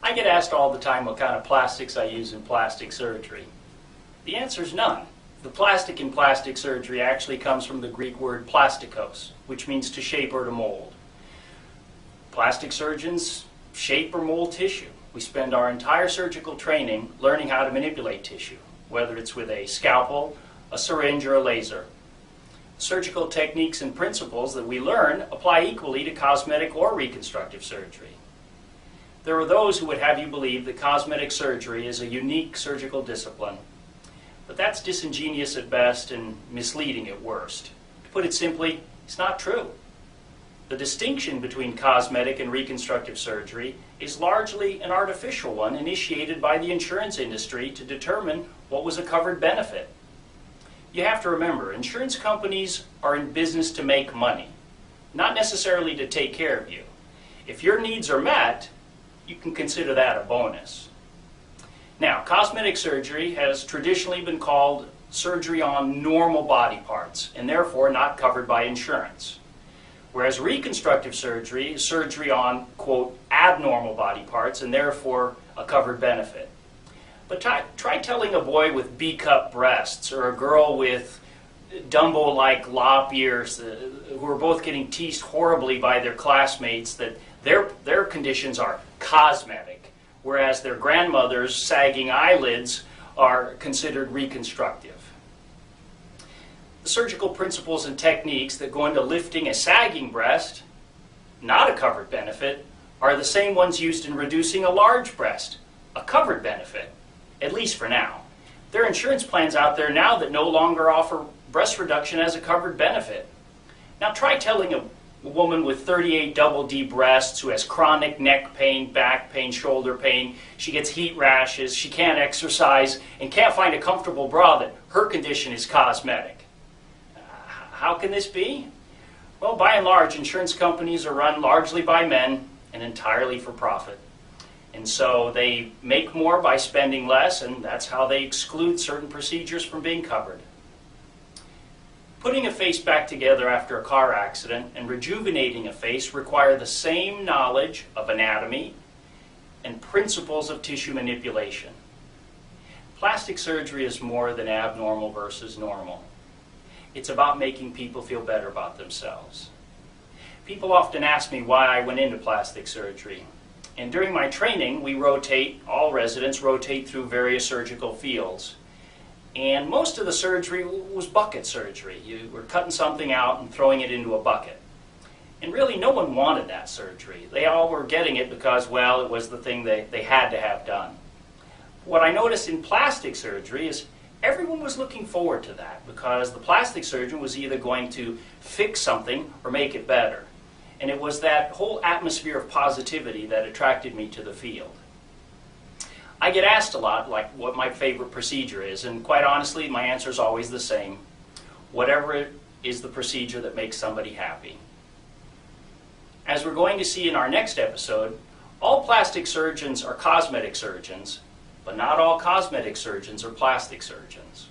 I get asked all the time what kind of plastics I use in plastic surgery. The answer is none. The plastic in plastic surgery actually comes from the Greek word plastikos, which means to shape or to mold. Plastic surgeons shape or mold tissue. We spend our entire surgical training learning how to manipulate tissue, whether it's with a scalpel, a syringe, or a laser. Surgical techniques and principles that we learn apply equally to cosmetic or reconstructive surgery. There are those who would have you believe that cosmetic surgery is a unique surgical discipline, but that's disingenuous at best and misleading at worst. To put it simply, it's not true. The distinction between cosmetic and reconstructive surgery is largely an artificial one initiated by the insurance industry to determine what was a covered benefit. You have to remember, insurance companies are in business to make money, not necessarily to take care of you. If your needs are met, you can consider that a bonus. Now, cosmetic surgery has traditionally been called surgery on normal body parts and therefore not covered by insurance. Whereas reconstructive surgery is surgery on, quote, abnormal body parts and therefore a covered benefit. But try telling a boy with B-cup breasts or a girl with Dumbo-like lop ears who are both getting teased horribly by their classmates that their conditions are cosmetic, whereas their grandmother's sagging eyelids are considered reconstructive. The surgical principles and techniques that go into lifting a sagging breast, not a covered benefit, are the same ones used in reducing a large breast, a covered benefit, at least for now. There are insurance plans out there now that no longer offer breast reduction as a covered benefit. Now try telling a woman with 38 double D breasts who has chronic neck pain, back pain, shoulder pain, she gets heat rashes, she can't exercise, and can't find a comfortable bra that her condition is cosmetic. How can this be? Well, by and large, insurance companies are run largely by men and entirely for profit. And so they make more by spending less, and that's how they exclude certain procedures from being covered. Putting a face back together after a car accident and rejuvenating a face require the same knowledge of anatomy and principles of tissue manipulation. Plastic surgery is more than abnormal versus normal. It's about making people feel better about themselves. People often ask me why I went into plastic surgery. And during my training, all residents rotate through various surgical fields. And most of the surgery was bucket surgery. You were cutting something out and throwing it into a bucket. And really, no one wanted that surgery. They all were getting it because, well, it was the thing they had to have done. What I noticed in plastic surgery is everyone was looking forward to that because the plastic surgeon was either going to fix something or make it better. And it was that whole atmosphere of positivity that attracted me to the field. I get asked a lot, like, what my favorite procedure is, and quite honestly, my answer is always the same. Whatever is the procedure that makes somebody happy. As we're going to see in our next episode, all plastic surgeons are cosmetic surgeons, but not all cosmetic surgeons are plastic surgeons.